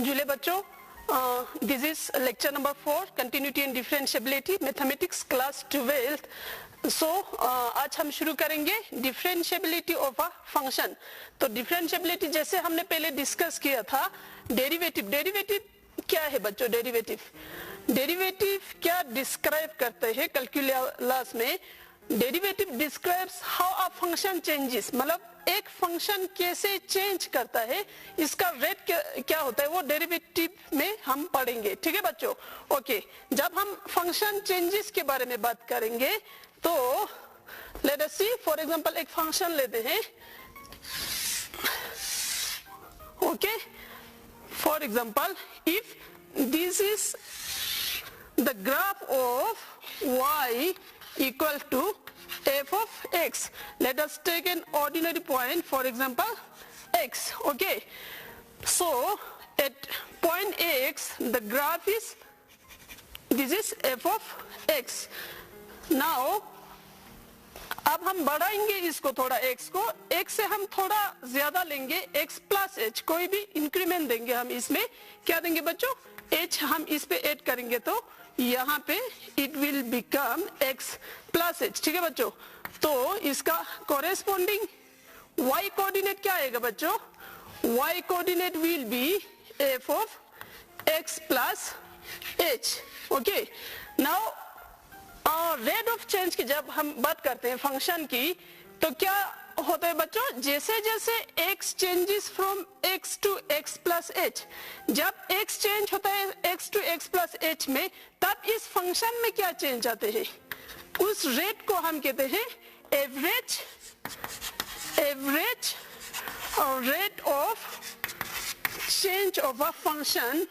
झूले बच्चों, this is lecture number 4, continuity and differentiability, mathematics class 12th। सो आज हम शुरू करेंगे डिफरेंशिएबिलिटी ऑफ अ फंक्शन। तो डिफरेंशिएबिलिटी जैसे हमने पहले डिस्कस किया था, डेरिवेटिव। डेरिवेटिव क्या है बच्चों? डेरिवेटिव क्या डिस्क्राइब करते हैं कैलकुलस में? Derivative describes how a function changes, मतलब एक फंक्शन कैसे चेंज करता है, इसका रेट क्या होता है, वो डेरिवेटिव में हम पढ़ेंगे। ठीक है बच्चों? ओके, जब हम फंक्शन चेंजेस के बारे में बात करेंगे तो let us see, for example एक फंक्शन लेते हैं। Okay, for example if this is the graph of y equal to f of x, let us take an ordinary point, for example x. Okay, so at point x the graph is, this is f of x. Now अब हम बढ़ाएंगे इसको थोड़ा, x को, x से हम थोड़ा ज्यादा लेंगे, x प्लस h, कोई भी इंक्रीमेंट देंगे हम इसमें। क्या देंगे बच्चों? h हम इस पे ऐड करेंगे तो यहाँ पे it will become x plus h। ठीक है बच्चों? तो इसका कोरेस्पोंडिंग y कोऑर्डिनेट क्या आएगा बच्चों? y coordinate will be f of x plus h। Okay, now rate of change की जब हम बात करते हैं फंक्शन की, तो क्या होता है बच्चों? जैसे जैसे x changes from x to x plus h, जब x चेंज होता है x to x plus h में, तब इस फंक्शन में क्या चेंज आते हैं, उस रेट को हम कहते हैं average rate of change of a function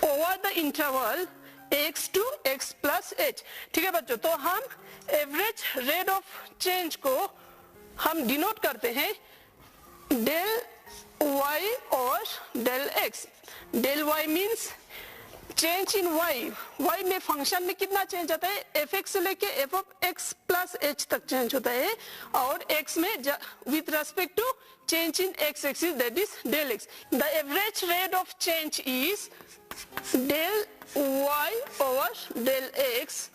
over the interval x to x plus h। ठीक है बच्चों? तो हम एवरेज रेट ऑफ चेंज को हम डिनोट करते हैं डेल y और del x। Del y means change in y में फंक्शन में कितना चेंज आता है, fx से लेके f of x plus h तक चेंज होता है, और x में with respect to change in x axis, that is del x। The average rate of change is del y over del x।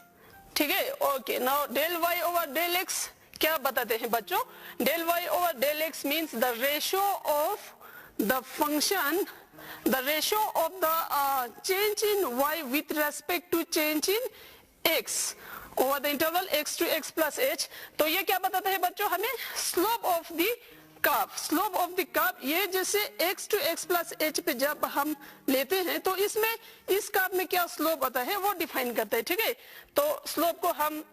ठीक है? Okay, now del y over del x क्या बताते हैं बच्चों? Del y over del x means the ratio of the function, the ratio of the change in y with respect to change in x over the interval x to x plus h। तो ये क्या बताता है बच्चों हमें? Slope of the curve. Slope of the curve, ये जैसे x to x plus h पे जब हम लेते हैं तो इसमें इस कर्व में क्या स्लोप आता है वो डिफाइन करता है। ठीक है? तो स्लोप को हम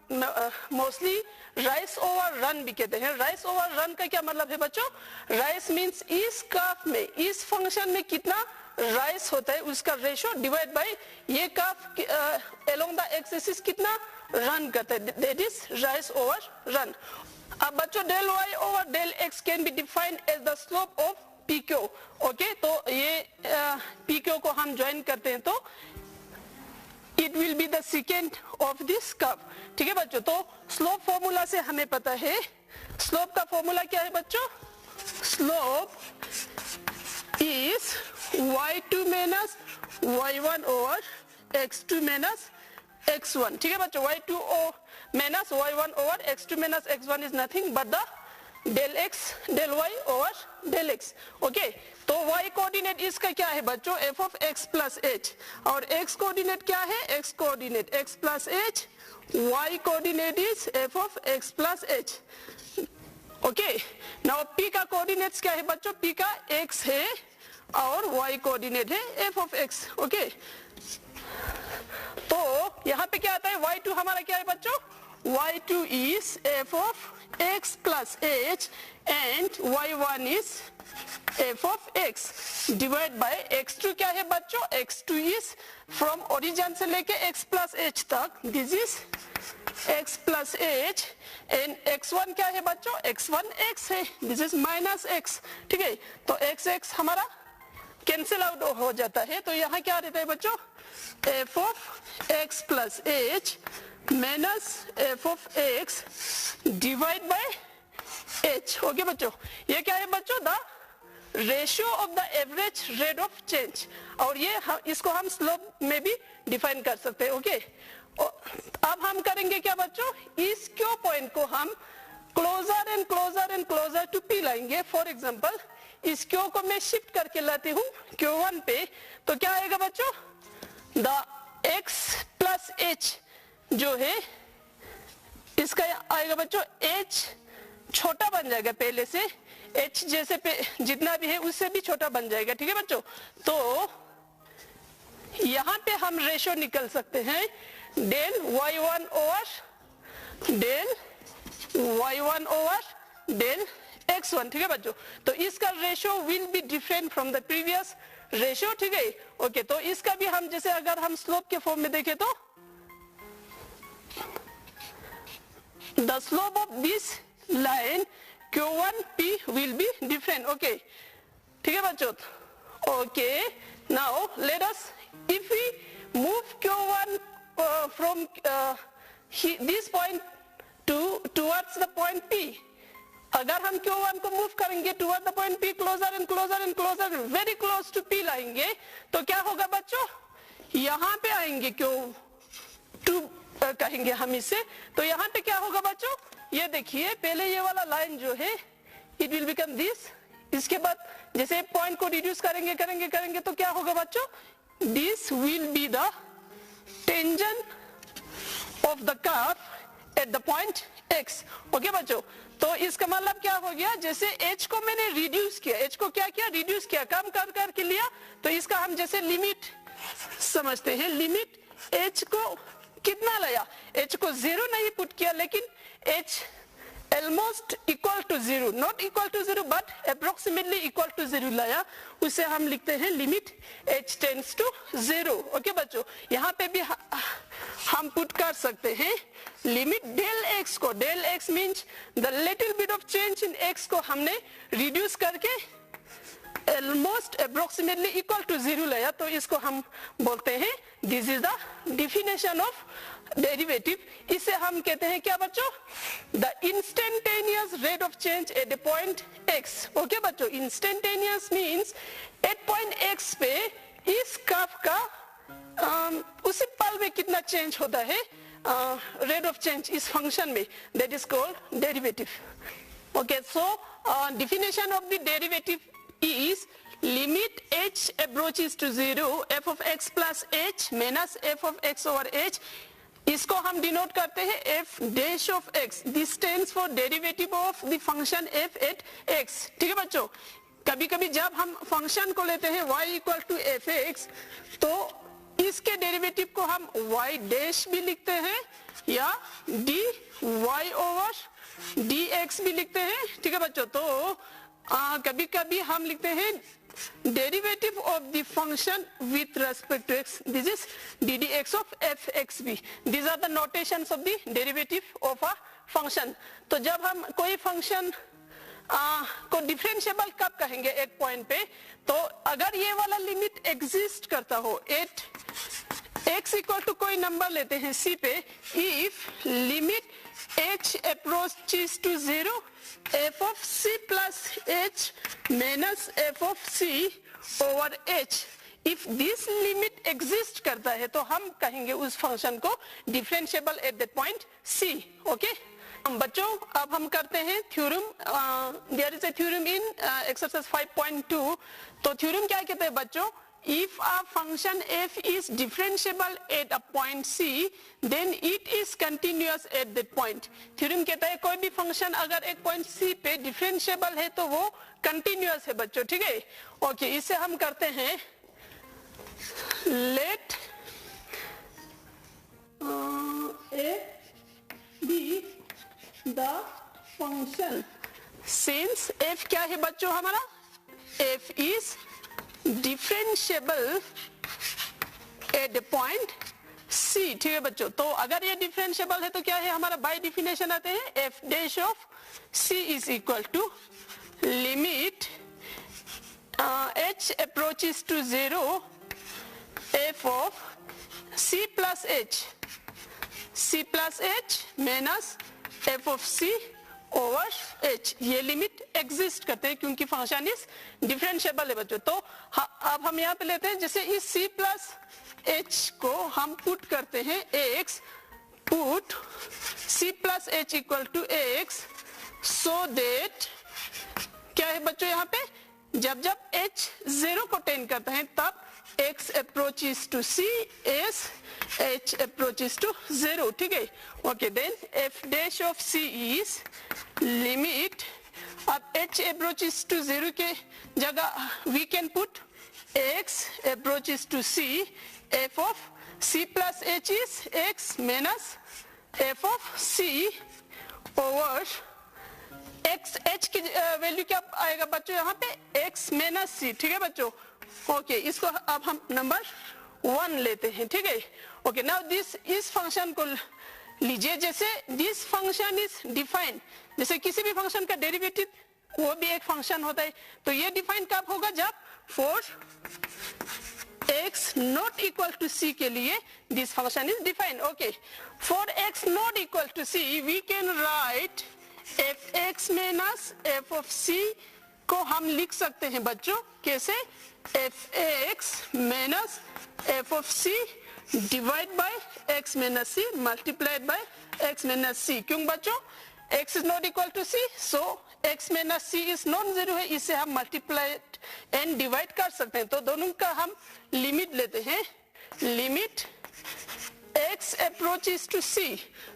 मोस्टली राइज ओवर रन भी कहते हैं। राइज ओवर रन का क्या मतलब है बच्चों? राइज मीन्स इस कर्व में, इस फंक्शन में कितना राइज होता है उसका रेशियो डिवाइड बाय ये curve along the X axis कितना रन करता है, that is rise over run. अब बच्चों del y over del x can be defined as the slope of PQ। Okay, तो ये PQ को हम ज्वाइन करते हैं तो it will be the second of this curve. ठीक है बच्चों? तो स्लोप फॉर्मूला से हमें पता है, स्लोप का फॉर्मूला क्या है बच्चों? Slope is y2 minus y1 over x2 minus x1। ठीक है बच्चों? y2 minus y1 over x2 minus x1 is nothing but the del x del y over del x। Okay, तो y कोऑर्डिनेट इसका क्या है बच्चों? f of x plus h, और x coordinate क्या है? x coordinate x plus h, y coordinate is f of x plus h। Okay, now p का coordinates क्या है बच्चों? p का x है और y कोऑर्डिनेट है f ऑफ x। ओके, तो यहाँ पे क्या आता है? y2 हमारा क्या है बच्चों? y2 is f of x plus h and y1 is f of x divided by x2 क्या है बच्चों? x2 is from origin से लेके x plus h तक, this is x plus h, and x1 क्या है बच्चों? x1 x है, this is minus x। ठीक है? तो x हमारा कैंसिल आउट हो जाता है, तो यहाँ क्या रहता है बच्चों? f of x plus h minus f of x divide by h। Okay बच्चों, ये क्या है बच्चों? The ratio of the average rate of change, और ये इसको हम स्लोप में भी डिफाइन कर सकते हैं। ओके, अब हम करेंगे क्या बच्चों, इस क्यू पॉइंट को हम closer and closer and closer to P लाएंगे। फॉर एग्जांपल इस क्यू को मैं शिफ्ट करके लाती हूँ Q1 पे, तो क्या आएगा बच्चों, द x प्लस h जो है इसका आएगा बच्चों h छोटा बन जाएगा पहले से, h जैसे पे जितना भी है उससे भी छोटा बन जाएगा। ठीक है बच्चों, तो यहाँ पे हम रेशो निकल सकते हैं del y1 over del y1 over del x1। ठीक है बच्चों, तो इसका ratio will be different from the previous ratio. ठीक है, ओके, तो इसका भी हम जैसे अगर हम स्लोप के फॉर्म में देखें तो the slope of this line Q1P will be different. Okay, ठीक है बच्चों, okay, now let us if we move Q1 from this point towards the point P, अगर हम Q1 को मूव करेंगे toward the point P, closer and closer and closer very close to P लाएंगे, तो क्या होगा बच्चों, यहाँ पे आएंगे Q2 कहेंगे हम इसे, तो यहाँ पे क्या होगा बच्चों, ये देखिए पहले ये वाला लाइन जो है इट विल बिकम दिस, इसके बाद जैसे पॉइंट को रिड्यूस करेंगे करेंगे करेंगे तो क्या होगा बच्चों, this will be the tangent of the curve at the point x। Okay बच्चों, तो इसका मतलब क्या हो गया, जैसे h को मैंने रिड्यूस किया, h को क्या किया, रिड्यूस किया, कम कर करके लिया, तो इसका हम जैसे लिमिट समझते हैं, लिमिट h को कितना लाया, h को 0 नहीं पुट किया, लेकिन h almost equal to 0, not equal to 0 but approximately equal to 0 लाया, उसे हम लिखते हैं limit h tends to 0। Okay बच्चों, यहाँ पे भी हम पुट कर सकते हैं लिमिट डेल x को, del x means the little bit of change in x को हमने रिड्यूस करके almost approximately equal to 0 लाया, तो इसको हम बोलते हैं this is the definition of derivative. इसे हम कहते हैं क्या बच्चों, the instantaneous rate of change at the point x। Okay बच्चों, instantaneous means at point x पे इस कर्व का उसी पल में कितना चेंज होता है, रेट ऑफ चेंज इस फंक्शन में, that is called derivative. Okay, so definition of the derivative is limit h approaches to 0 f of x plus h minus f of x over h, इसको हम denote करते हैं f dash of x, this stands for derivative of the function f at x। ठीक है बच्चों, कभी कभी जब हम फंक्शन को लेते हैं y equal to f x, तो इसके डेरिवेटिव को हम y डैश भी लिखते हैं या dy ओवर dx भी लिखते हैं। ठीक है बच्चों, तो कभी कभी हम लिखते हैं derivative of the function with respect to x, this is ddx of fxb, these are the notations of the derivative of a function। तो जब हम कोई फंक्शन को डिफरेंशिएबल कब कहेंगे एक पॉइंट पे, तो अगर ये वाला लिमिट एग्जिस्ट करता हो एट x इक्वल टू कोई नंबर लेते हैं c पे, if limit h approaches to 0 f of c plus h minus f of c over h, if this limit exist करता है तो हम कहेंगे उस फंक्शन को differentiable at the point c। Okay बच्चों, अब हम करते हैं theorem, there is a theorem in exercise 5.2। तो थ्योरम क्या कहते हैं बच्चों, if a function f is differentiable at a point c then it is continuous at that point। Theorem कहता है कोई भी फंक्शन अगर एक पॉइंट c पे डिफरेंशिएबल है तो वो कंटिन्यूअस है बच्चों। ठीक है, ओके, इसे हम करते हैं late f be the function since f क्या है बच्चों हमारा, f is differentiable at the point c। ठीक है बच्चों, तो अगर ये डिफरेंशिएबल है तो क्या है हमारा, बाय डिफिनेशन आते हैं f dash of c is equal to limit h approaches to 0 f of c plus h minus f of c over h, ये लिमिट एग्जिस्ट करते हैं क्योंकि फंक्शन इज डिफरेंशिएबल है बच्चों। तो अब हम यहाँ पे लेते हैं, जैसे इस c प्लस h को हम पुट करते हैं ax, put c plus h equal to ax, so that क्या है बच्चों, यहाँ पे जब जब h 0 को टेन करता है तब x approaches to c as h approaches to 0, ठीक है। ओके, देन f dash of c is limit, अब h approaches to 0 के जगह we can put x approaches to c, f of c plus h is x minus f of c over x, h की value क्या आएगा बच्चों यहाँ पे x minus c, ठीक है बच्चों। ओके, इसको अब हम नंबर 1 लेते हैं, ठीक है। ओके, नाउ दिस इस फंक्शन को लीजिए, जैसे दिस फंक्शन इज डिफाइंड, जैसे किसी भी फंक्शन का डेरिवेटिव वो भी एक फंक्शन होता है, तो ये डिफाइन कब होगा, जब for x not equal to c के लिए this function is defined. Okay, for x not equal to c we can write fx minus f of c को हम लिख सकते हैं बच्चों कैसे, fx minus f of c divide by x minus c multiplied by x minus c। क्यों बच्चों, x is not equal to c, so x minus c is non zero है, इससे हम मल्टीप्लाइड एंड डिवाइड कर सकते हैं। तो दोनों का हम लिमिट लेते हैं, limit x approaches to c,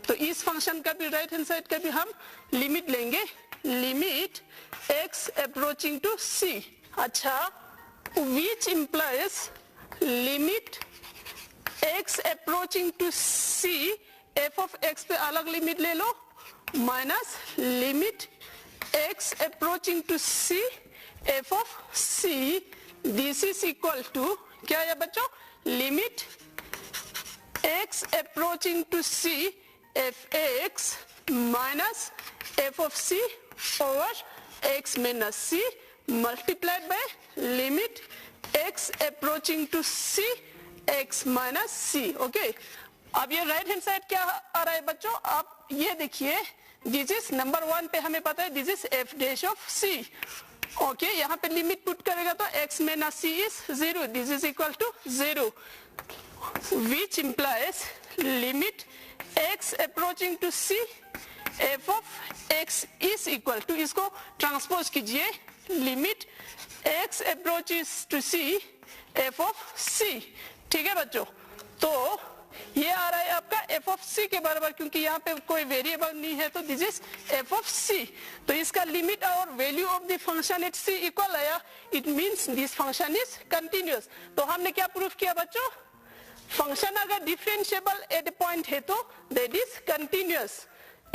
तो इस फंक्शन का भी राइट हैंड साइड का भी हम लिमिट लेंगे, limit x approaching to c। अच्छा, which implies limit x approaching to c, f of x पे अलग लिमिट ले लो, minus limit x approaching to c, f of c, this is equal to क्या है बच्चों, limit x approaching to c fx minus f of c over x minus c multiplied by limit x approaching to c x minus c। Okay, अब ये right hand side क्या आ रहा है बच्चों, आप ये देखिए, दिस इज नंबर 1 पे हमें पता है this is f dash of c। Okay, यहाँ पे लिमिट पुट करेगा तो x minus c is 0, this is equal to 0, which implies limit x approaching to c, f of x is equal to, इसको transpose कीजिए, limit x approaches to c, f of c, ठीक है बच्चों। तो ये आ रहा है आपका f of c के बराबर, क्योंकि यहाँ पे कोई वेरिएबल नहीं है, तो this is f of c, तो इसका लिमिट और value of the function at c equal आया, it means this function is continuous. तो हमने क्या प्रूफ किया बच्चों, फंक्शन अगर डिफरेंशिएबल एट ए पॉइंट है तो that is continuous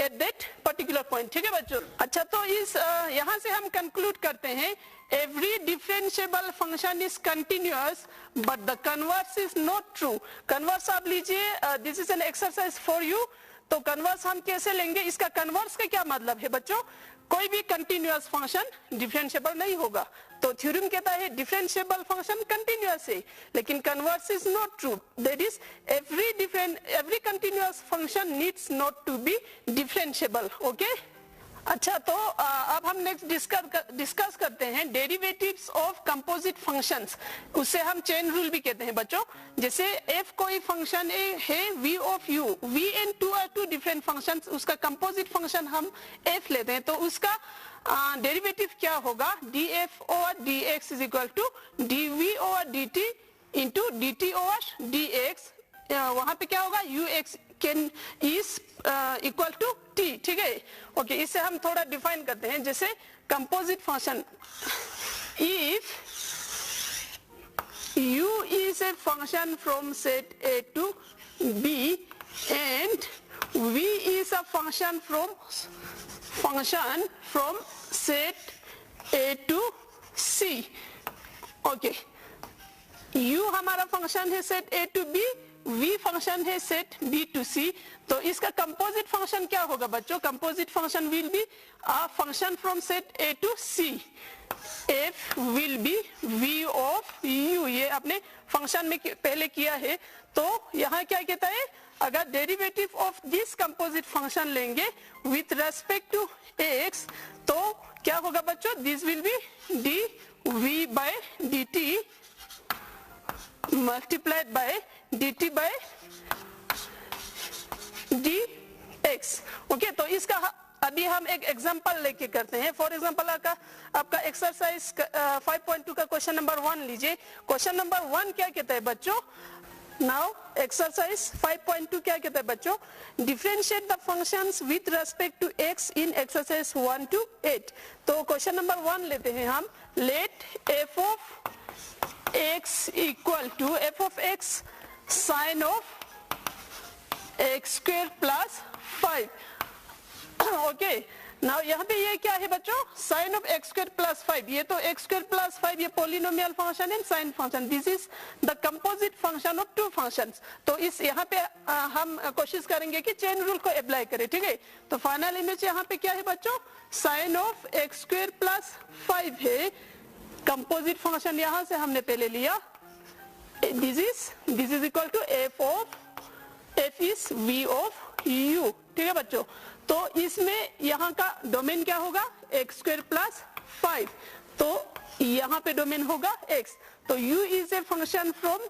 at that particular point, ठीक है बच्चों। अच्छा, तो इस यहाँ से हम कंक्लूड करते हैं, every differentiable function is continuous but the converse is not true. Converse आप लीजिए, this is an exercise for you. तो कन्वर्स हम कैसे लेंगे, इसका कन्वर्स का क्या मतलब है बच्चों, कोई भी कंटिन्यूअस फंक्शन डिफरेंशिएबल नहीं होगा। तो थ्योरम कहता है डिफरेंशिएबल फंक्शन कंटिन्यूअस है, लेकिन converse is not true, that is every continuous function needs not to be differentiable. Okay, अच्छा, तो अब हम नेक्स्ट डिस्कस करते हैं डेरिवेटिव्स ऑफ कंपोजिट फंक्शंस, उससे हम चेन रूल भी कहते हैं बच्चों। जैसे f कोई फंक्शन है v of u, v and 2 are two different functions, उसका कंपोजिट फंक्शन हम f लेते हैं, तो उसका डेरिवेटिव क्या होगा, df over dx is equal to dv over dt into dt over dx, वहां पे क्या होगा, ux can is equal to t, ठीक है। ओके, इससे हम थोड़ा डिफाइन करते हैं, जैसे composite function, if u is a function from set a to b and v is a function from set a to c। Okay, u हमारा function है set a to b, v function है set b to c, तो इसका composite function क्या होगा बच्चों, composite function will be a function from set a to c, f will be v of u, ये आपने फंक्शन में पहले किया है। तो यहाँ क्या कहता है, अगर derivative of this composite function लेंगे विथ रेस्पेक्ट टू एक्स तो क्या होगा बच्चों, this will be d v by d t multiplied by d t by d x. Okay, तो इसका अभी हम एक एग्जांपल लेके करते हैं। फॉर एग्जांपल आपका एक्सरसाइज 5.2 का क्वेश्चन नंबर 1 लीजिए। क्वेश्चन नंबर 1 क्या कहता है बच्चों, नाउ एक्सरसाइज 5.2 क्या कहता है बच्चों, differentiate the functions with respect to x in exercise 1 to 8। तो क्वेश्चन नंबर 1 लेते हैं हम, let f of x equal to f of x sine of x square plus 5। Okay, now यहाँ पे ये क्या है बच्चों, sine of x square plus 5। ये तो एक्स स्क्वायर प्लस 5 ये पोलिनोमियल फंक्शन है, sine function, this is the composite function of two functions. तो इस यहाँ पे हम कोशिश करेंगे कि चेन रूल को अप्लाई करें, ठीक है। तो फाइनल इमेज यहाँ पे क्या है बच्चों, sine of x square plus 5 है, कंपोजिट फंक्शन यहाँ से हमने पहले लिया, this is equal to f is v of u, ठीक है बच्चों। तो इसमें यहाँ का डोमेन क्या होगा, एक्स स्क्वायर प्लस 5, तो यहाँ पे डोमेन होगा x। तो u is a function from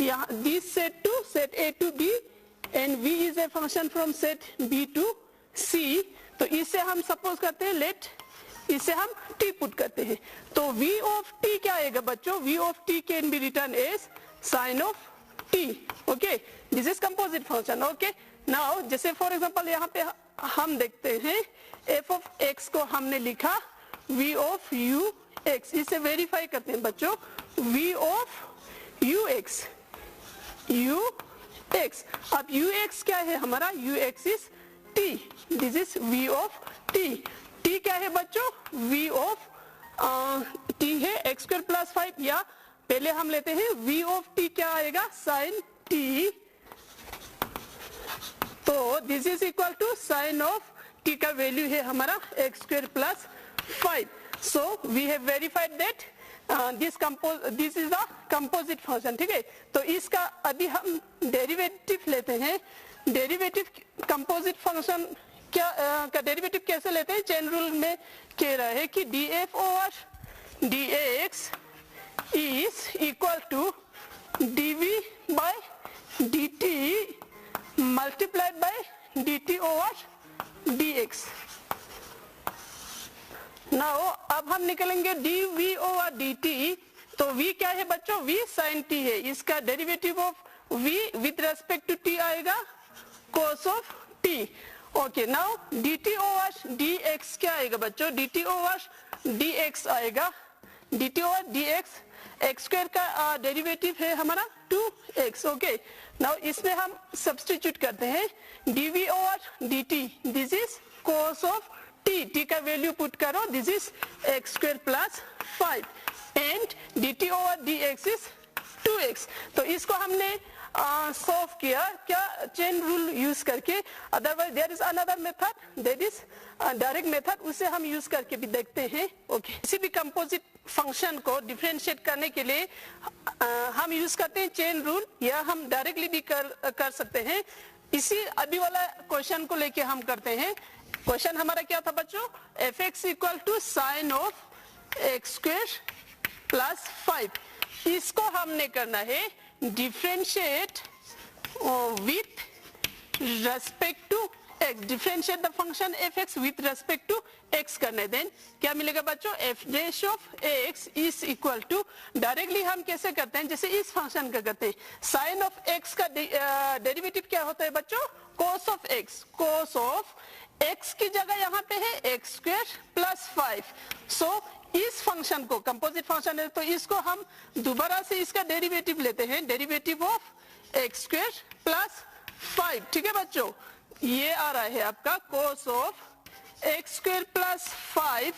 यहाँ this set to set a to b and v is a function from set b to c। तो इसे हम सपोज करते हैं, लेट इसे हम t पुट करते हैं। तो v ऑफ t क्या आएगा बच्चों, v of t can be written as sine of t। Okay, this is composite function. Okay, now जैसे फॉर एग्जांपल यहाँ पे हम देखते हैं f ऑफ x को हमने लिखा v ऑफ u x, इसे वेरीफाई करते हैं बच्चों, v ऑफ u x अब u x क्या है हमारा, u x is t, this is v of t क्या है बच्चों, v ऑफ t है x स्क्वायर प्लस 5, या पहले हम लेते हैं v ऑफ t क्या आएगा, साइन t। तो this is equal to sine of t का वैल्यू है हमारा x square plus 5। So we have verified that this is the composite function, ठीक है। तो इसका अभी हम डेरिवेटिव लेते हैं। डेरिवेटिव कंपोजिट फंक्शन क्या का डेरिवेटिव कैसे लेते हैं, चेन रूल में कह रहा है कि df over dx is equal to dv by dt multiplied by dt over dx। Now अब हम निकलेंगे dv ओवर dt। तो v क्या है बच्चों, v sin t है, इसका derivative of v with respect to t आएगा cos of t। Okay, now dt over dx क्या आएगा बच्चों, dt ओवर dx आएगा, dt over dx x square का डेरिवेटिव है हमारा 2x। ओके, नाउ इसमें हम सब्स्टिट्यूट करते हैं, dv over dt this is cos of t का वैल्यू पुट करो, this is x square plus 5 and dt over dx is 2x। तो इसको हमने सॉल्व किया क्या, चेन रूल यूज करके। Otherwise there is another method, that is direct method, उसे हम यूज करके भी देखते हैं। ओके, किसी भी कंपोजिट फंक्शन को डिफरेंशिएट करने के लिए हम यूज करते हैं चेन रूल, या हम डायरेक्टली भी कर सकते हैं। इसी अभी वाला क्वेश्चन को लेके हम करते हैं। क्वेश्चन हमारा क्या था बच्चों, f x equal to sine of x square plus 5। इसको हमने करना है differentiate with respect to x, differentiate the function f x with respect to x करने, देन क्या मिलेगा बच्चों, f dash of x is equal to, directly हम कैसे करते हैं, जैसे इस फंक्शन का करते हैं, साइन ऑफ x का डेरिवेटिव क्या होता है बच्चों, cos of x। cos of x की जगह यहाँ पे है एक्स स्क्वायर प्लस 5। सो इस फंक्शन को कंपोजिट फंक्शन है, तो इसको हम दोबारा से इसका डेरिवेटिव लेते हैं, derivative of x square plus 5, ठीक है बच्चों। ये आ रहा है आपका cos of x square plus 5,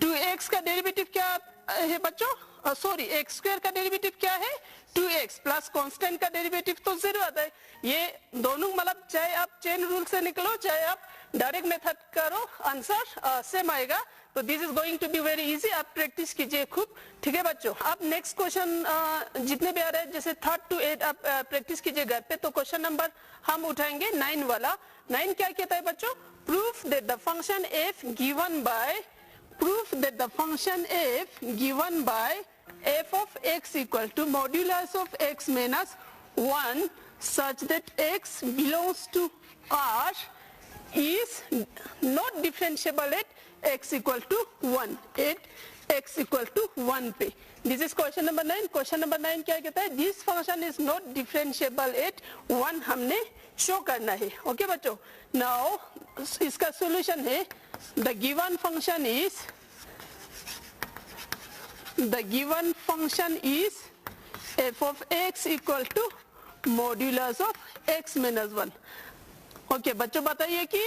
2x का डेरिवेटिव क्या है बच्चों, सॉरी एक्स स्क्वायर का डेरिवेटिव क्या है 2x प्लस कांस्टेंट का डेरिवेटिव तो 0 आता है। ये दोनों मतलब चाहे आप चेन रूल से निकलो चाहे आप डायरेक्ट मेथड करो, आंसर सेम आएगा। तो this is going to be very easy, आप प्रैक्टिस कीजिए खूब, ठीक है बच्चों। अब नेक्स्ट क्वेश्चन जितने भी आ रहे हैं जैसे 3rd to 8 आप प्रैक्टिस कीजिए घर पे। तो क्वेश्चन नंबर हम उठाएंगे 9 वाला। 9 क्या कहता है बच्चों? Proof that the function f given by proof that the function f given by f of x equal to modulus of x minus 1 such that x belongs to R is not differentiable at x equal to 1, at x equal to 1 पे। This is question number 9। Question number 9 क्या कहता है? This function is not differentiable at 1 हमने show करना है। Okay बच्चों, now इसका solution है the given function is f of x equal to modulus of x minus 1। Okay बच्चों बताइए कि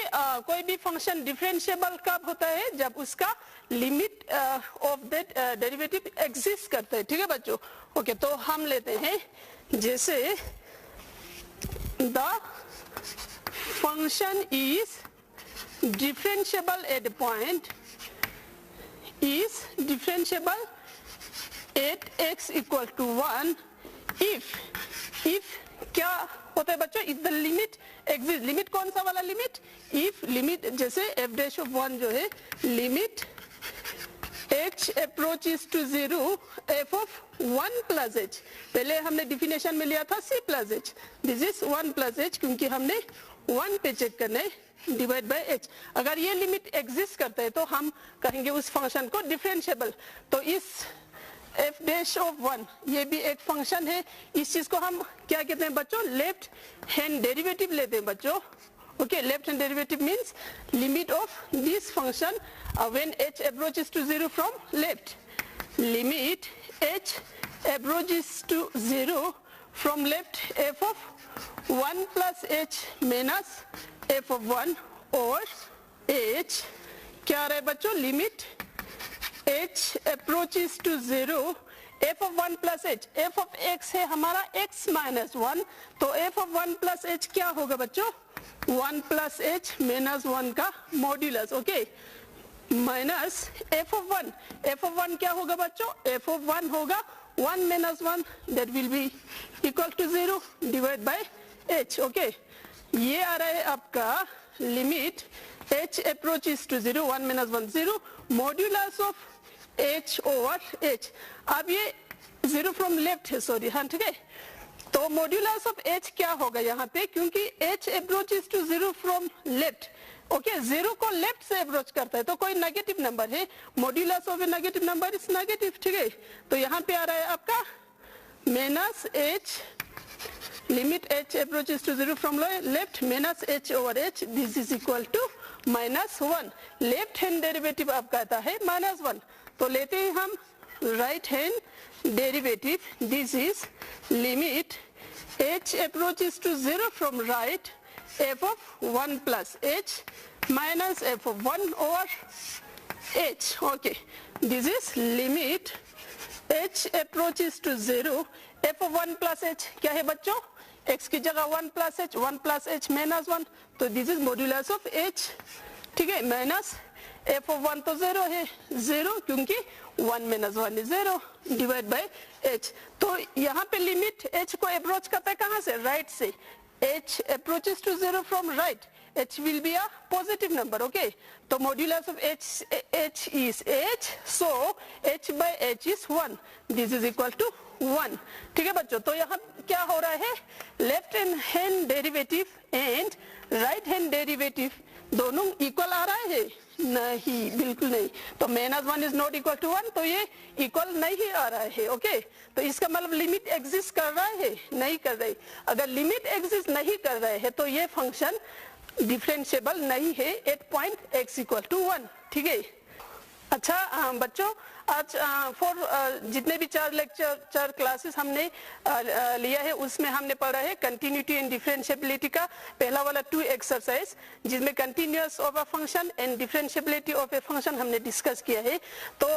कोई भी फंक्शन डिफरेंशिएबल कब होता है? जब उसका limit of that derivative exist करता है, ठीक है बच्चों। ओके तो हम लेते हैं जैसे the function is differentiable at point is differentiable at x equal to 1 if क्या होता है बच्चों? if the limit exists। Limit कौन सा वाला लिमिट? if लिमिट जैसे f dash of 1 जो है limit h approaches to 0 f of 1 plus h। पहले हमने डिफिनेशन में लिया था c plus h, this is 1 plus h क्योंकि हमने 1 पे चेक करना है डिवाइड बाय h। अगर ये लिमिट एग्जिस्ट करता है तो हम कहेंगे उस फंक्शन को डिफरेंशिएबल। तो इस f डैश ऑफ 1 ये भी एक फंक्शन है, इस चीज को हम क्या कहते हैं बच्चों? लेफ्ट हैंड डेरिवेटिव लेते हैं बच्चों। Okay, left hand derivative means limit of this function when h approaches to 0 from left। Limit h approaches to 0 from left f of 1 plus h minus f of 1 और h क्या आ रहा है बच्चों? Limit h approaches to 0 f of 1 plus h, f of x है हमारा x minus 1, तो f of 1 plus h क्या होगा बच्चों? 1 plus h minus 1 का modulus. Okay, minus f of 1, f of 1 क्या होगा बच्चों? f of 1 होगा 1 minus 1 that will be equal to 0 divided by h। Okay, ये आ रहा है आपका limit h approaches to 0 1 minus 1 0 modulus of h over h। अब ये 0 फ्रॉम लेफ्ट है, सॉरी, हाँ ठीक है। तो मॉड्यूलस ऑफ h क्या होगा यहाँ पे? क्योंकि h approaches to 0 from left. Okay, 0 को लेफ्ट से अप्रोच करता है तो कोई नेगेटिव नंबर है, modulus of A negative number is negative, ठीक है। तो यहाँ पे आ रहा है आपका minus h, limit h approaches to 0 from left minus h over h, this is equal to minus 1। Left hand derivative आपका आता है minus 1, तो लेते हैं हम right hand derivative. This is limit h approaches to 0 from right f of 1 plus h minus f of 1 over h। okay, this is limit h approaches to 0 f of 1 plus h क्या है बच्चों? x की जगह 1 plus h minus 1, तो this is modulus of h, ठीक है। Minus f of 1 तो 0 है, 0 क्योंकि 1 minus 1 is 0 divide by h। तो यहाँ पे लिमिट h को अप्रोच करता है कहाँ से? राइट से। h approaches to 0 from right, h will be a positive number। okay, तो modulus of h is h, so h by h is 1, this is equal to 1। ठीक है बच्चों, तो यहाँ क्या हो रहा है? Left hand derivative and right hand derivative दोनों इक्वल आ रहा है? नहीं, बिल्कुल नहीं। तो -1 इज नॉट इक्वल टू 1, तो ये इक्वल नहीं आ रहा है। ओके, तो इसका मतलब लिमिट एग्जिस्ट कर रहा है? नहीं कर रही। अगर लिमिट एग्जिस्ट नहीं कर रहे हैं तो ये फंक्शन डिफरेंशिएबल नहीं है at point x equal to 1। ठीक है। अच्छा बच्चों, आज जितने भी चार क्लासेस हमने लिया है उसमें हमने पढ़ा है कंटिन्यूटी एंड डिफरेंशिएबिलिटी का पहला वाला 2 एक्सरसाइज, जिसमें continuous of a function and differentiability of a function हमने डिस्कस किया है। तो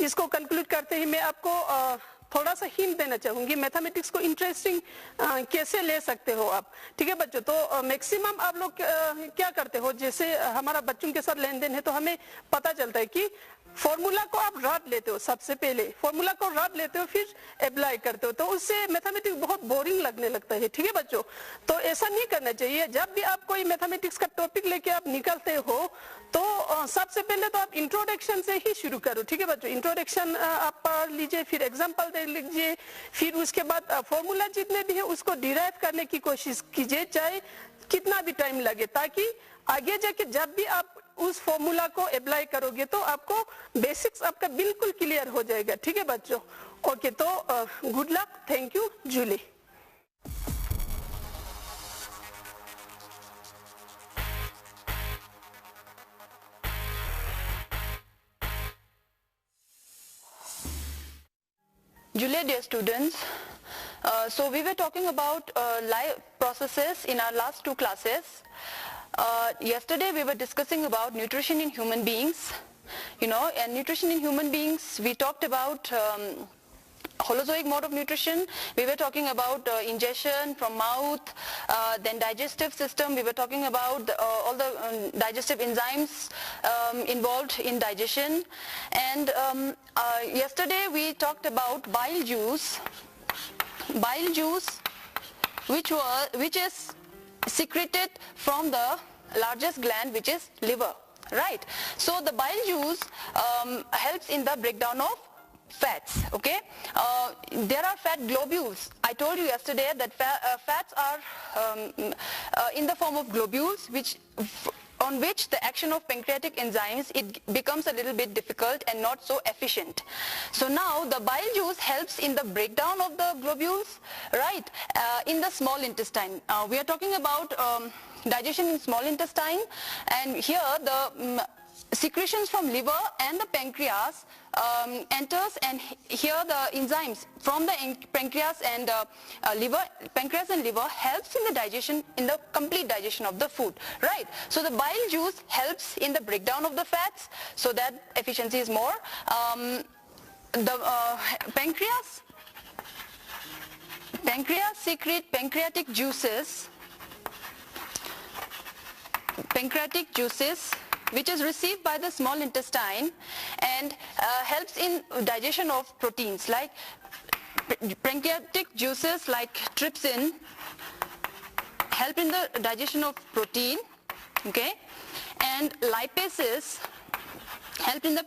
इसको कंक्लूड करते ही मैं आपको थोड़ा सा हिंट देना चाहूंगी मैथमेटिक्स को इंटरेस्टिंग कैसे ले सकते हो आप। ठीक है बच्चों, तो मैक्सिमम आप लोग क्या करते हो, जैसे हमारा बच्चों के साथ लेन देन है तो हमें पता चलता है कि फॉर्मूला को आप रट लेते हो, सबसे पहले फॉर्मूला को रट लेते हो फिर अप्लाई करते हो, तो उससे मैथमेटिक्स बहुत बोरिंग लगने लगता है। ठीक है बच्चों, तो ऐसा नहीं करना चाहिए। जब भी आप कोई मैथमेटिक्स का टॉपिक लेके आप निकलते हो तो सबसे पहले तो आप इंट्रोडक्शन से ही शुरू करो। ठीक है बच्चों, इंट्रोडक्शन आप पढ़ लीजिए, फिर एग्जाम्पल दे लीजिए, फिर उसके बाद फॉर्मूला जितने भी है उसको डिराइव करने की कोशिश कीजिए, चाहे कितना भी टाइम लगे, ताकि आगे जाके जब भी आप उस फॉर्मूला को अप्लाई करोगे तो आपको बेसिक्स आपका बिल्कुल क्लियर हो जाएगा। ठीक है बच्चों, ओके, तो good luck, thank you Julie. Julia, dear students, so we were talking about life processes in our last two classes. Yesterday we were discussing about nutrition in human beings, and nutrition in human beings we talked about holozoic mode of nutrition. We were talking about ingestion from mouth, then digestive system. We were talking about all the digestive enzymes involved in digestion, and yesterday we talked about bile juice, which is secreted from the largest gland, which is liver, right? So the bile juice helps in the breakdown of fats. Okay, there are fat globules. I told you yesterday that fats are in the form of globules, on which the action of pancreatic enzymes, it becomes a little bit difficult and not so efficient. So now the bile juice helps in the breakdown of the globules, right, in the small intestine. We are talking about digestion in small intestine, and here the secretions from liver and the pancreas enters, and here the enzymes from the pancreas and liver helps in the digestion, in the complete digestion of the food, right? So the bile juice helps in the breakdown of the fats, so that efficiency is more. The pancreas secrete pancreatic juices, which is received by the small intestine and helps in digestion of proteins, like pancreatic juices like trypsin help in the digestion of protein, okay, and lipases help in the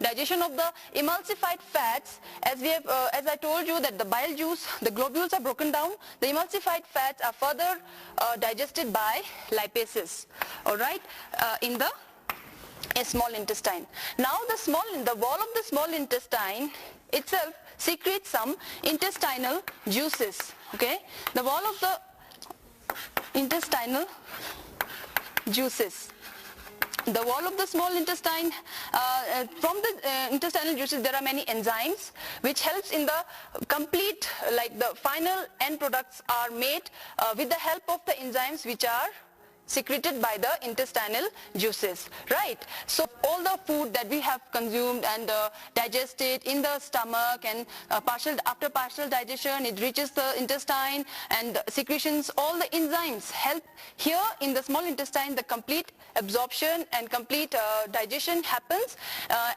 digestion of the emulsified fats. As I told you that the bile juice, the globules are broken down, the emulsified fats are further digested by lipases, all right, in the small intestine. Now the wall of the small intestine itself secretes some intestinal juices, okay. The wall of the intestinal juices. The wall of the small intestine, from the intestinal juices there are many enzymes which helps in the complete, like the final end products are made with the help of the enzymes which are secreted by the intestinal juices, right? So all the food that we have consumed and digested in the stomach, and after partial digestion it reaches the intestine, and secretions, all the enzymes help here in the small intestine. The complete absorption and complete digestion happens,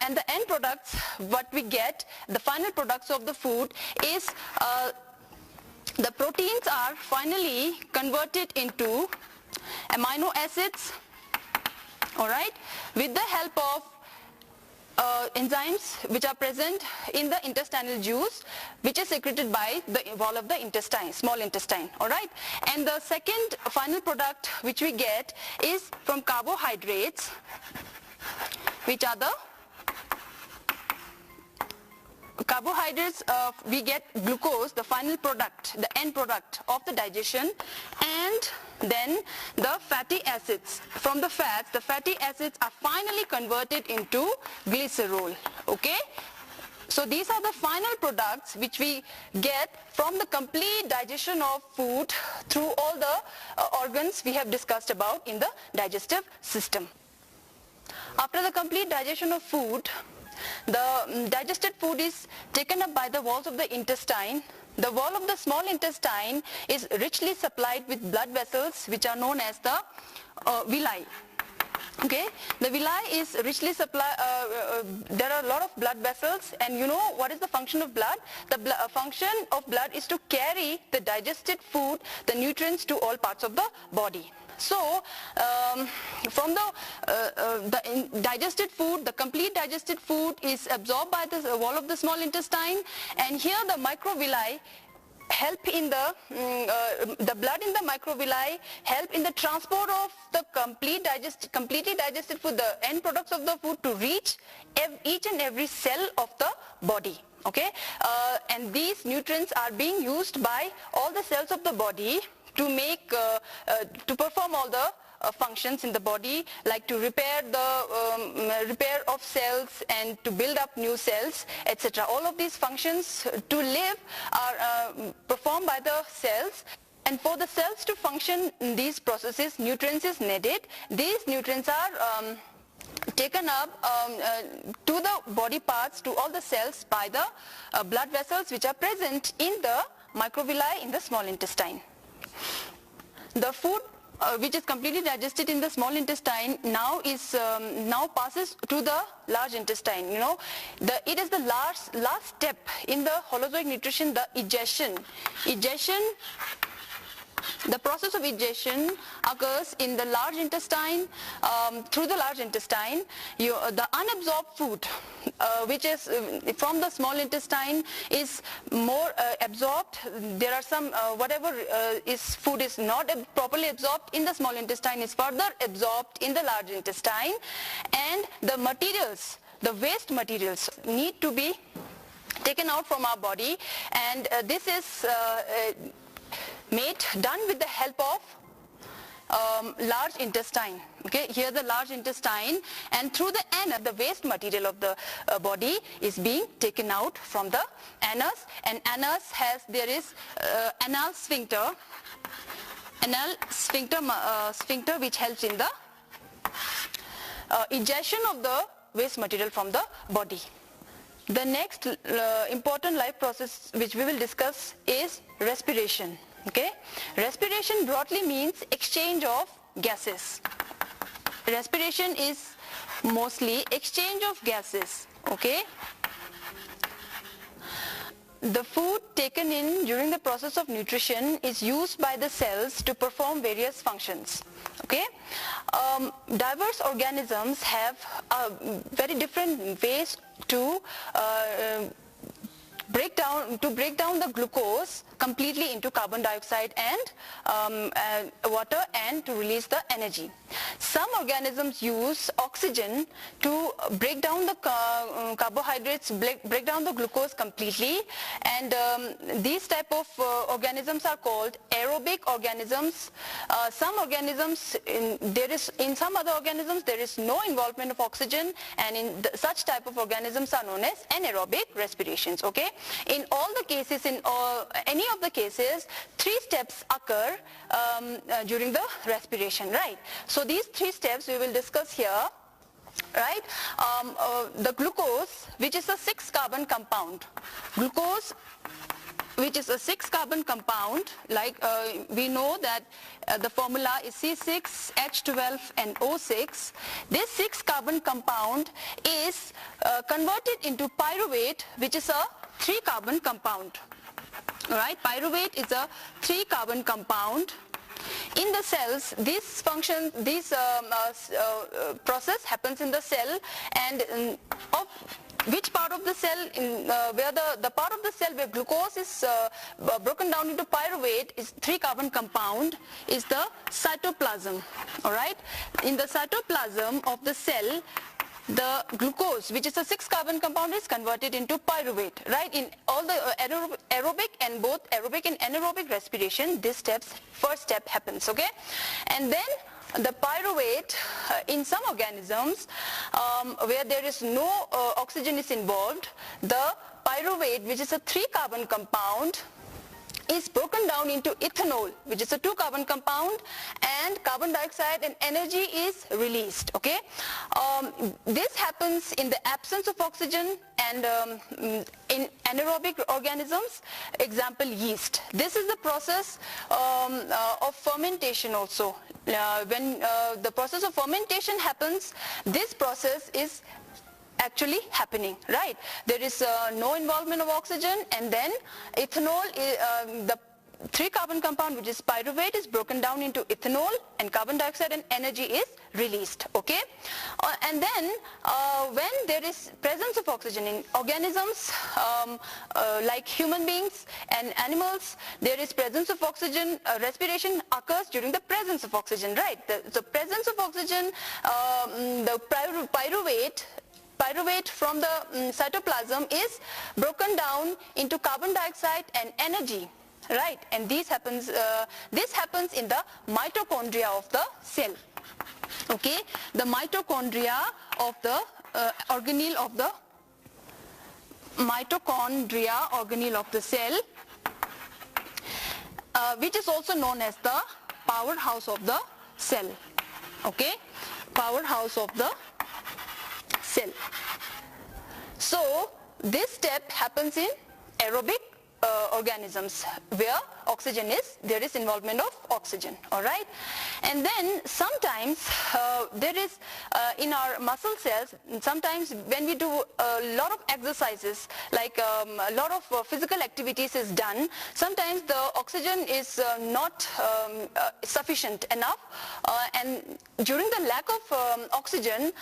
and the end products, what we get, the final products of the food is the proteins are finally converted into amino acids, all right, with the help of enzymes which are present in the intestinal juice, which is secreted by the wall of the intestine, small intestine, all right. And the second final product which we get is from carbohydrates, which are the carbohydrates. We get glucose, the final product, the end product of the digestion, and then the fatty acids. From the fats, the fatty acids are finally converted into glycerol, okay. So these are the final products which we get from the complete digestion of food through all the organs we have discussed about in the digestive system. After the complete digestion of food, the digested food is taken up by the walls of the intestine. The wall of the small intestine is richly supplied with blood vessels which are known as the villi. Okay, the villi is richly supplied, there are a lot of blood vessels, and you know what is the function of blood? The function of blood is to carry the digested food, the nutrients, to all parts of the body. So, from the digested food, the complete digested food is absorbed by the wall of the small intestine, and here the microvilli help in the blood in the microvilli help in the transport of the completely digested food, the end products of the food, to reach each and every cell of the body. Okay, and these nutrients are being used by all the cells of the body to make to perform all the functions in the body, like to repair the repair of cells and to build up new cells, etc. All of these functions to live are performed by the cells. And for the cells to function in these processes, nutrients is needed. These nutrients are taken up to the body parts, to all the cells, by the blood vessels which are present in the microvilli in the small intestine. The food which is completely digested in the small intestine now passes to the large intestine. You know, it is the last step in the holozoic nutrition, the egestion. The process of egestion occurs in the large intestine. Through the large intestine, the unabsorbed food which is from the small intestine is more absorbed. There are some whatever food is not properly absorbed in the small intestine is further absorbed in the large intestine, and the materials, the waste materials, need to be taken out from our body, and this is done with the help of large intestine. Okay, here the large intestine, and through the anus, the waste material of the body is being taken out from the anus, and anus there is anal sphincter which helps in the egestion of the waste material from the body. The next important life process which we will discuss is respiration. Okay, respiration broadly means exchange of gases. Respiration is mostly exchange of gases. Okay, the food taken in during the process of nutrition is used by the cells to perform various functions. Okay, diverse organisms have very different ways to break down the glucose completely into carbon dioxide and water, and to release the energy. Some organisms use oxygen to break down the carbohydrates, break down the glucose completely, and these type of organisms are called aerobic organisms. Some organisms, in some other organisms there is no involvement of oxygen, and in such type of organisms are known as anaerobic respirations. Okay, in all the cases, in any of the cases, 3 steps occur during the respiration, right? So these 3 steps we will discuss here, right? The glucose, which is a 6-carbon compound. Glucose, which is a 6-carbon compound, like we know that the formula is C6H12NO6. This 6-carbon compound is converted into pyruvate, which is a 3-carbon compound. Alright, pyruvate is a 3-carbon compound. In the cells, this process happens in the cell, and of which part of the cell, where the part of the cell where glucose is broken down into pyruvate, is 3-carbon compound, is the cytoplasm. Alright, in the cytoplasm of the cell, the glucose, which is a 6-carbon compound, is converted into pyruvate, right? In all the aerobic and both aerobic and anaerobic respiration, this first step happens, okay? And then the pyruvate, in some organisms where there is no oxygen is involved, the pyruvate, which is a 3-carbon compound, is broken down into ethanol, which is a 2-carbon compound, and carbon dioxide and energy is released. Okay, this happens in the absence of oxygen and in anaerobic organisms, example yeast. This is the process of fermentation also. When the process of fermentation happens, this process is actually happening, right? There is no involvement of oxygen, and then ethanol, the 3-carbon compound, which is pyruvate, is broken down into ethanol, and carbon dioxide and energy is released. Okay, and then when there is presence of oxygen in organisms like human beings and animals, there is presence of oxygen. Respiration occurs during the presence of oxygen, right? The presence of oxygen, the pyruvate from the cytoplasm is broken down into carbon dioxide and energy, right? And this happens in the mitochondria of the cell. Okay, the mitochondria of the organelle of the cell, which is also known as the powerhouse of the cell. Okay, powerhouse of the cell. So this step happens in aerobic organisms where there is involvement of oxygen. All right, and then sometimes there is in our muscle cells, sometimes when we do a lot of exercises, like a lot of physical activities is done, sometimes the oxygen is not sufficient enough, and during the lack of oxygen,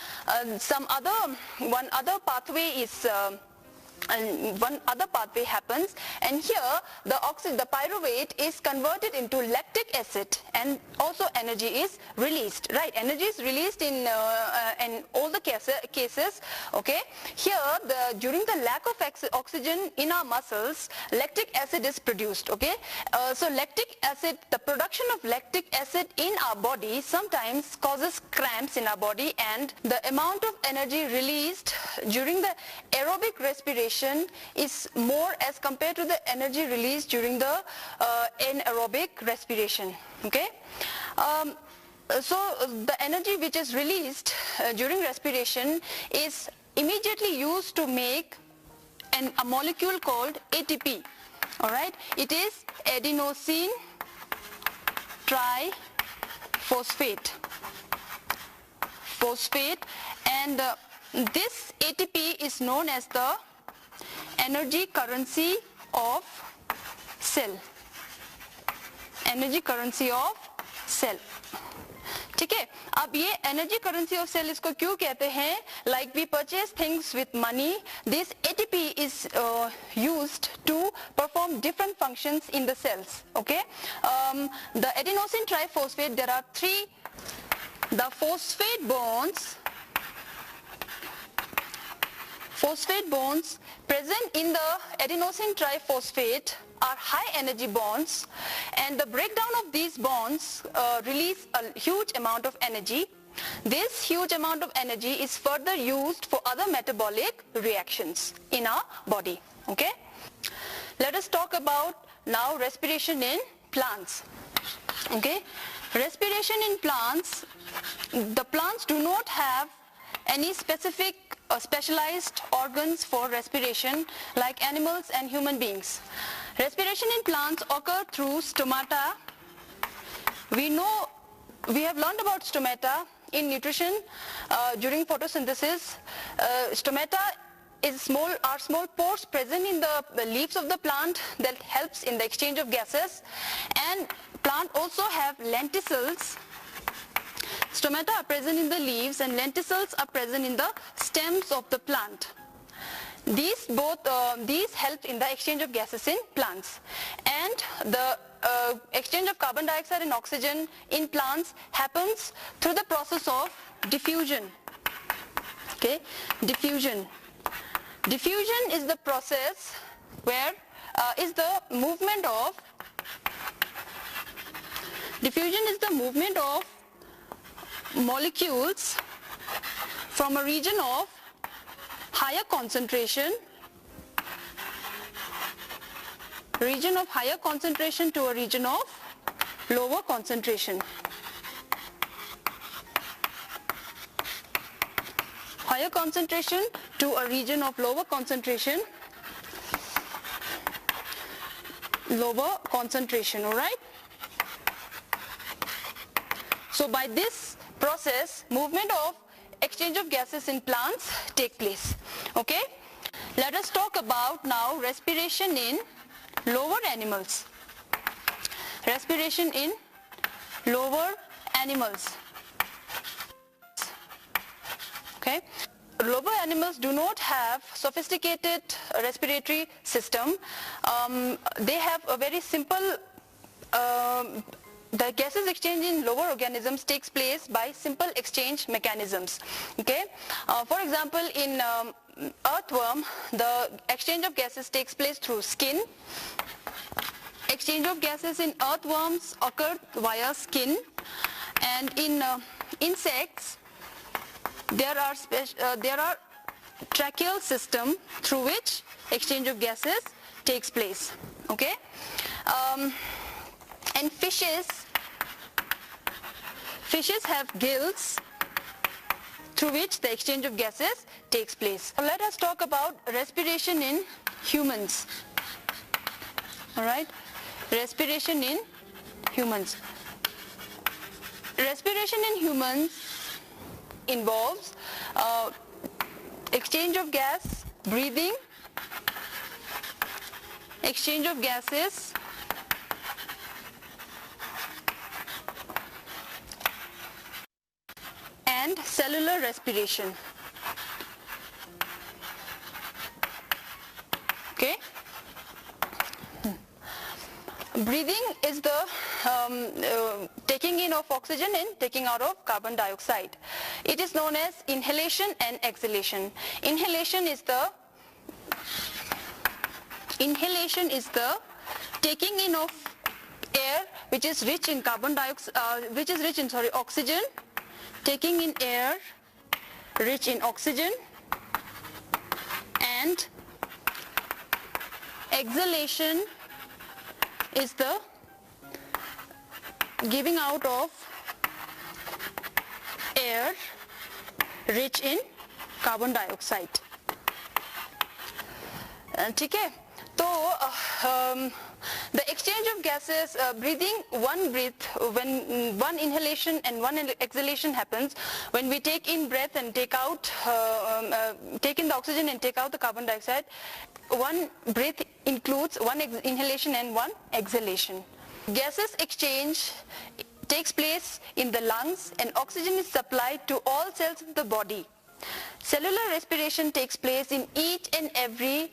one other pathway happens, and here the pyruvate is converted into lactic acid, and also energy is released, right? Energy is released in all the cases. Okay, here during the lack of oxygen in our muscles, lactic acid is produced. Okay, so the production of lactic acid in our body sometimes causes cramps in our body, and the amount of energy released during the aerobic respiration is more as compared to the energy released during the anaerobic respiration. Okay, so the energy which is released during respiration is immediately used to make a molecule called ATP. All right, it is adenosine triphosphate, and this ATP is known as the energy currency of cell. Energy currency of cell. ठीक है, अब ये energy currency of cell इसको क्यों कहते हैं? Like we purchase things with money, this ATP is used to perform different functions in the cells. Okay, the adenosine triphosphate, there are three. The phosphate bonds present in the adenosine triphosphate are high energy bonds, and the breakdown of these bonds release a huge amount of energy. This huge amount of energy is further used for other metabolic reactions in our body. Okay, let us talk about now respiration in plants. Okay, respiration in plants, the plants do not have any specialized organs for respiration like animals and human beings. Respiration in plants occur through stomata. We have learned about stomata in nutrition during photosynthesis. Stomata are small pores present in the leaves of the plant that helps in the exchange of gases, and plant also have lenticels. Stomata are present in the leaves, and lenticels are present in the stems of the plant. These help in the exchange of gases in plants, and the exchange of carbon dioxide and oxygen in plants happens through the process of diffusion. Okay, diffusion is the process where diffusion is the movement of molecules from a region of higher concentration region of higher concentration to a region of lower concentration. Higher concentration to a region of lower concentration. Lower concentration, alright? So by this process, movement of exchange of gases in plants take place. Okay? Let us talk about now respiration in lower animals. Respiration in lower animals. Okay? Lower animals do not have sophisticated respiratory system. They have a very simple, the gases exchange in lower organisms takes place by simple exchange mechanisms. Okay? For example, in earthworm, the exchange of gases takes place through skin. Exchange of gases in earthworms occur via skin, and in insects, there are tracheal system through which exchange of gases takes place. Okay, and fishes have gills through which the exchange of gases takes place. Now let us talk about respiration in humans. All right, respiration in humans. Respiration in humans involves exchange of gas, breathing, exchange of gases, and cellular respiration. Okay? Breathing is the taking in of oxygen and taking out of carbon dioxide. It is known as inhalation and exhalation. Inhalation is the taking in of air which is rich in carbon dioxide, oxygen, taking in air rich in oxygen, and exhalation is the giving out of air rich in carbon dioxide. ठीक है? तो the exchange of gases, breathing, one breath, when one inhalation and one exhalation happens, when we take in breath and take out, take in the oxygen and take out the carbon dioxide, one breath includes one inhalation and one exhalation. Gases exchange takes place in the lungs and oxygen is supplied to all cells of the body. Cellular respiration takes place in each and every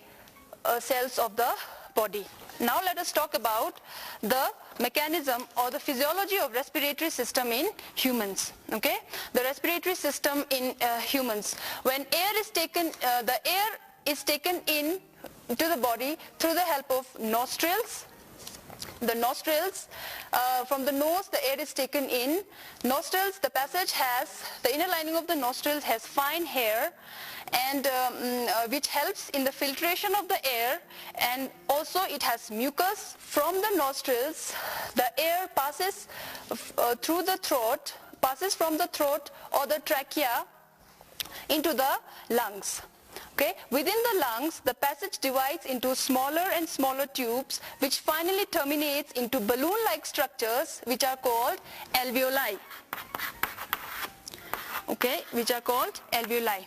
cells of the body. Now let us talk about the mechanism or the physiology of respiratory system in humans. Okay, the respiratory system in humans. When air is taken, the air is taken in to the body through the help of nostrils. The nostrils, from the nose the air is taken in. Nostrils, the passage has, the inner lining of the nostrils has fine hair, and which helps in the filtration of the air, and also it has mucus. From the nostrils the air passes through the throat, passes from the throat or the trachea into the lungs. Okay, within the lungs the passage divides into smaller and smaller tubes which finally terminates into balloon-like structures which are called alveoli. Okay, which are called alveoli.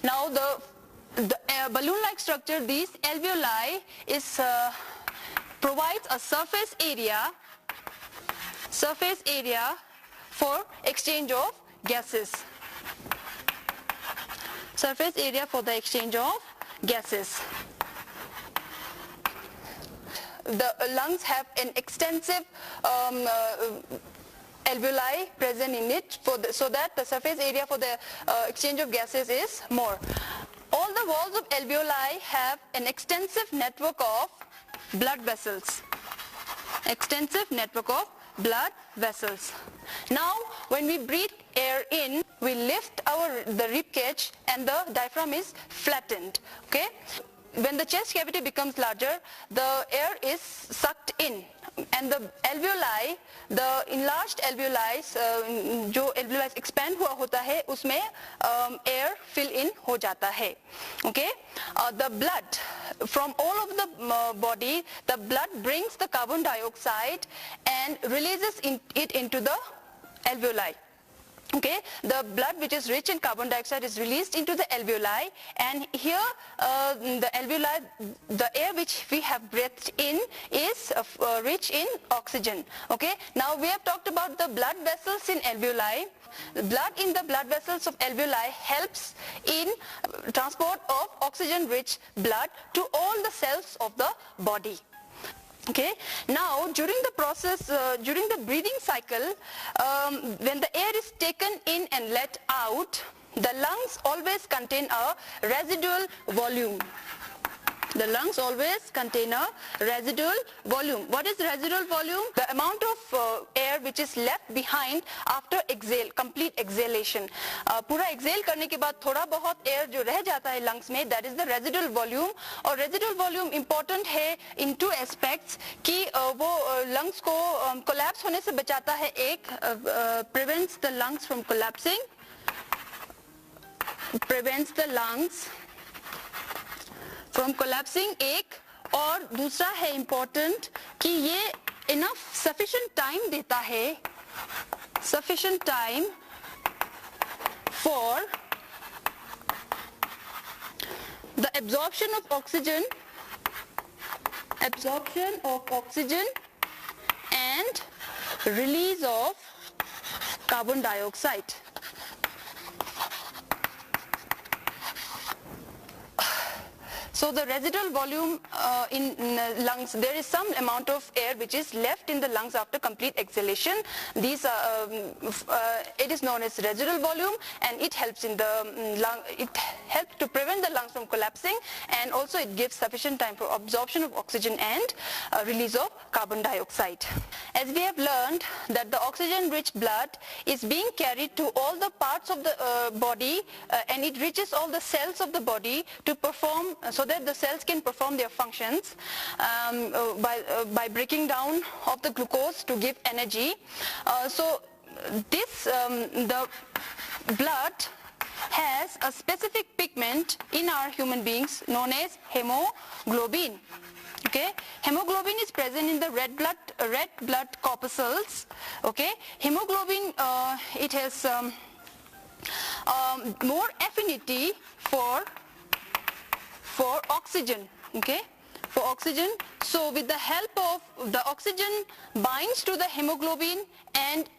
Now the balloon-like structure, these alveoli is provides a surface area for exchange of gases. Surface area for the exchange of gases. The lungs have an extensive alveoli present in it, so that the surface area for the exchange of gases is more. All the walls of alveoli have an extensive network of blood vessels. Extensive network of blood vessels. Now when we breathe air in, we lift the rib cage and the diaphragm is flattened. Okay, when the chest cavity becomes larger, the air is sucked in, and the alveoli, the enlarged alveoli, जो alveoli expand हुआ होता है, उसमें air fill in हो जाता है. Okay, the blood from all over the body, the blood brings the carbon dioxide and releases it into the alveoli. Okay, the blood which is rich in carbon dioxide is released into the alveoli, and here the alveoli, the air which we have breathed in is rich in oxygen. Okay, now we have talked about the blood vessels in alveoli. Blood in the blood vessels of alveoli helps in transport of oxygen rich blood to all the cells of the body. Okay, now during the process, during the breathing cycle, when the air is taken in and let out, the lungs always contain a residual volume. The lungs always contain a residual volume. What is residual volume? The amount of air which is left behind after exhale, complete exhalation. पूरा exhale करने के बाद थोड़ा बहुत air जो रह जाता है lungs में, that is the residual volume. और residual volume important है in two aspects, कि वो lungs को collapse होने से बचाता है. एक prevents the lungs from collapsing, prevents the lungs from collapsing एक, और दूसरा है important कि ये enough sufficient time देता है, sufficient time for the absorption of oxygen and release of carbon dioxide. So the residual volume in lungs, there is some amount of air which is left in the lungs after complete exhalation. These are, it is known as residual volume, and it helps in the lung. It helps to prevent the lungs from collapsing, and also it gives sufficient time for absorption of oxygen and release of carbon dioxide. As we have learned that the oxygen-rich blood is being carried to all the parts of the body, and it reaches all the cells of the body to perform, so that the cells can perform their functions by breaking down of the glucose to give energy. So this the blood has a specific pigment in our human beings known as hemoglobin. Okay, hemoglobin is present in the red blood corpuscles. Okay, hemoglobin it has more affinity for oxygen. Okay, for oxygen. So with the help of the oxygen binds to the hemoglobin, and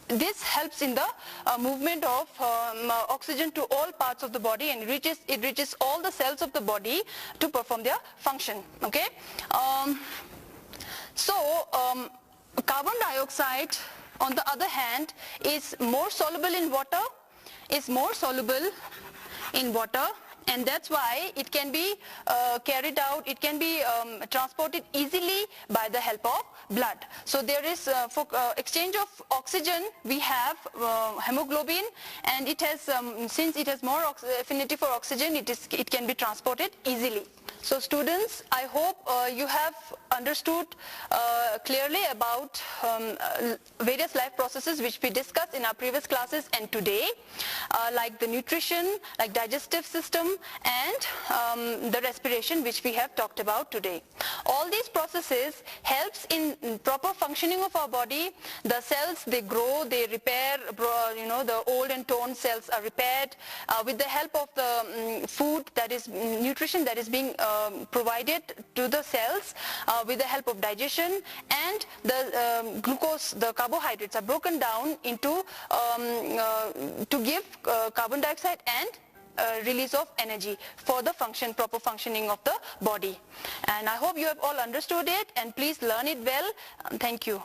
this helps in the movement of oxygen to all parts of the body, and it reaches all the cells of the body to perform their function. Okay, carbon dioxide on the other hand is more soluble in water, and that's why it can be carried out, it can be transported easily by the help of blood. So there is, for exchange of oxygen, we have hemoglobin, and it has, since it has more affinity for oxygen, it can be transported easily. So students, I hope you have understood clearly about various life processes which we discussed in our previous classes and today, like the nutrition, like digestive system, and the respiration which we have talked about today. All these processes helps in proper functioning of our body. The cells, they grow, they repair, the old and torn cells are repaired with the help of the food, that is nutrition that is being provided to the cells, with the help of digestion, and the glucose, the carbohydrates are broken down into to give carbon dioxide and release of energy for the proper functioning of the body. And I hope you have all understood it, and please learn it well. Thank you.